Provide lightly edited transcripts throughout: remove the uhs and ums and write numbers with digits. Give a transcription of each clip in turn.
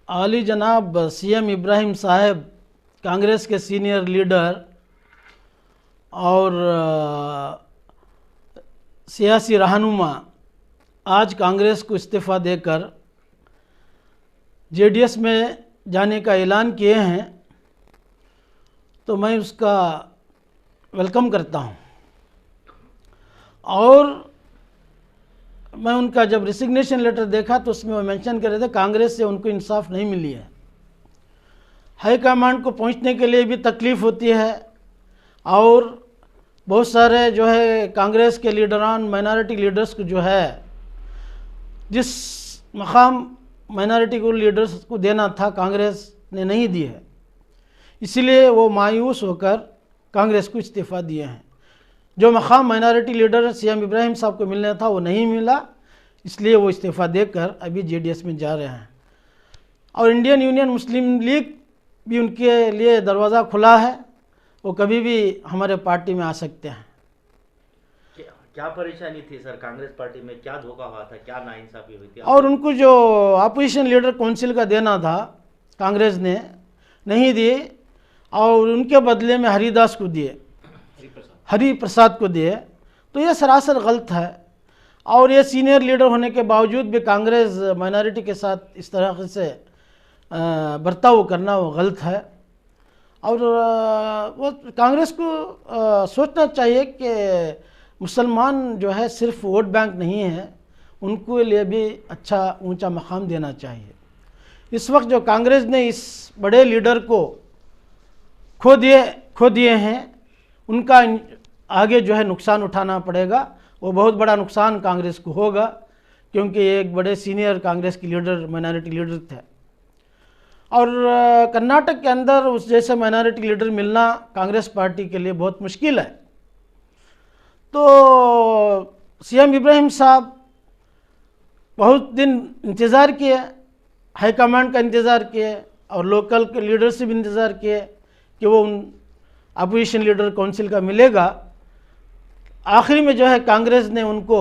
आली जनाब सीएम इब्राहिम साहब कांग्रेस के सीनियर लीडर और सियासी रहनुमा आज कांग्रेस को इस्तीफ़ा देकर जेडीएस में जाने का ऐलान किए हैं, तो मैं उसका वेलकम करता हूं। और मैं उनका जब रिसिग्नेशन लेटर देखा तो उसमें वो मेंशन कर रहे थे कांग्रेस से उनको इंसाफ नहीं मिली है, हाईकमांड को पहुंचने के लिए भी तकलीफ़ होती है और बहुत सारे जो है कांग्रेस के लीडरान माइनॉरिटी लीडर्स को जो है जिस मकाम माइनॉरिटी को लीडर्स को देना था कांग्रेस ने नहीं दी है, इसीलिए वो मायूस होकर कांग्रेस को इस्तीफ़ा दिए हैं। जो मकाम माइनॉरिटी लीडर सीएम इब्राहिम साहब को मिलना था वो नहीं मिला, इसलिए वो इस्तीफ़ा देकर अभी जेडीएस में जा रहे हैं। और इंडियन यूनियन मुस्लिम लीग भी उनके लिए दरवाज़ा खुला है, वो कभी भी हमारे पार्टी में आ सकते हैं। क्या परेशानी थी सर कांग्रेस पार्टी में, क्या धोखा हुआ था, क्या नाइंसाफी हुई थी? और उनको जो अपोजिशन लीडर काउंसिल का देना था कांग्रेस ने नहीं दिए और उनके बदले में हरिदास को दिए, हरि प्रसाद को दिए, तो ये सरासर गलत है। और ये सीनियर लीडर होने के बावजूद भी कांग्रेस माइनॉरिटी के साथ इस तरह से बर्ताव करना वो गलत है। और वो कांग्रेस को सोचना चाहिए कि मुसलमान जो है सिर्फ वोट बैंक नहीं है, उनको लिए भी अच्छा ऊंचा मकाम देना चाहिए। इस वक्त जो कांग्रेस ने इस बड़े लीडर को खो दिए हैं, उनका आगे जो है नुकसान उठाना पड़ेगा। वो बहुत बड़ा नुकसान कांग्रेस को होगा, क्योंकि एक बड़े सीनियर कांग्रेस के लीडर माइनॉरिटी लीडर थे और कर्नाटक के अंदर उस जैसे माइनॉरिटी लीडर मिलना कांग्रेस पार्टी के लिए बहुत मुश्किल है। तो सीएम इब्राहिम साहब बहुत दिन इंतज़ार किए, हाईकमांड का इंतज़ार किए और लोकल के लीडर से भी इंतज़ार किए कि वो उन अपोजिशन लीडर काउंसिल का मिलेगा। आखिरी में जो है कांग्रेस ने उनको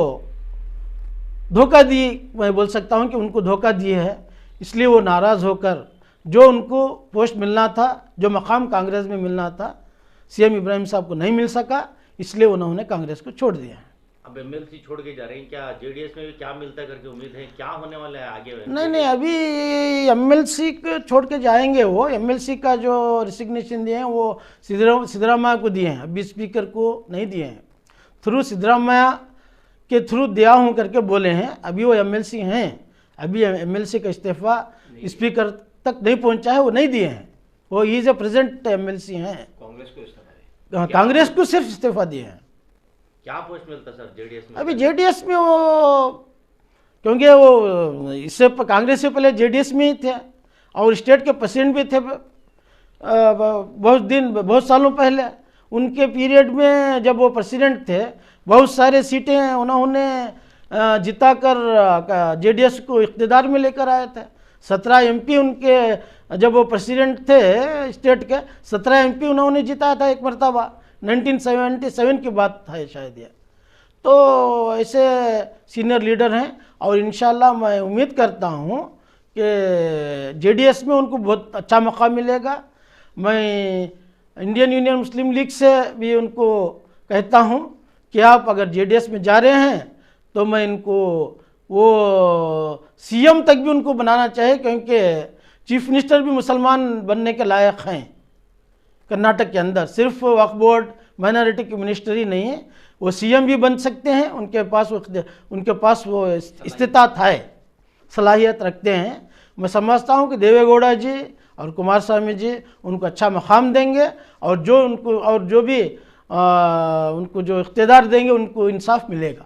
धोखा दी, मैं बोल सकता हूं कि उनको धोखा दिए है, इसलिए वो नाराज़ होकर जो उनको पोस्ट मिलना था, जो मकाम कांग्रेस में मिलना था, सीएम इब्राहिम साहब को नहीं मिल सका, इसलिए उन्होंने कांग्रेस को छोड़ दिया। अब एमएलसी छोड़ के जा रहे हैं, क्या जेडीएस में भी क्या मिलता है करके उम्मीद है, क्या होने वाला है आगे? नहीं, अभी एमएलसी को छोड़ के जाएंगे। वो एमएलसी का जो रिसिग्नेशन दिए हैं वो सिद्धरामैया को दिए हैं, अभी स्पीकर को नहीं दिए हैं। थ्रू सिद्धरामैया के थ्रू दिया हूँ करके बोले हैं, अभी वो एमएलसी हैं, अभी एमएलसी का इस्तीफा स्पीकर तक नहीं पहुँचा है, वो नहीं दिए हैं। वो इज ए प्रेजेंट एमएलसी हैं, कांग्रेस को सिर्फ इस्तीफा दिए हैं। क्या पोस्ट मिलता सर जेडीएस में? अभी जेडीएस में वो, क्योंकि वो इससे कांग्रेस से पहले जेडीएस में ही थे और स्टेट के प्रेसिडेंट भी थे बहुत सालों पहले। उनके पीरियड में जब वो प्रेसिडेंट थे, बहुत सारे सीटें उन्होंने जिताकर जेडीएस को इक़्तिदार में लेकर आए थे। 17 एमपी उनके, जब वो प्रेसिडेंट थे स्टेट के, 17 एमपी उन्होंने जिताया था एक मरतबा, 1977 की बात है शायद ये। तो ऐसे सीनियर लीडर हैं और इंशाल्लाह मैं उम्मीद करता हूँ कि जेडीएस में उनको बहुत अच्छा मौका मिलेगा। मैं इंडियन यूनियन मुस्लिम लीग से भी उनको कहता हूँ कि आप अगर जेडीएस में जा रहे हैं तो मैं इनको वो सीएम तक भी उनको बनाना चाहिए, क्योंकि चीफ मिनिस्टर भी मुसलमान बनने के लायक हैं कर्नाटक के अंदर। सिर्फ वक्फ बोर्ड माइनॉरिटी की मिनिस्टर ही नहीं है, वो सीएम भी बन सकते हैं, उनके पास वो इस्तिताअत है, सलाहियत रखते हैं। मैं समझता हूँ कि देवेगौड़ा जी और कुमारस्वामी जी उनको अच्छा मकाम देंगे और जो भी उनको जो इख्तियार देंगे उनको इंसाफ मिलेगा।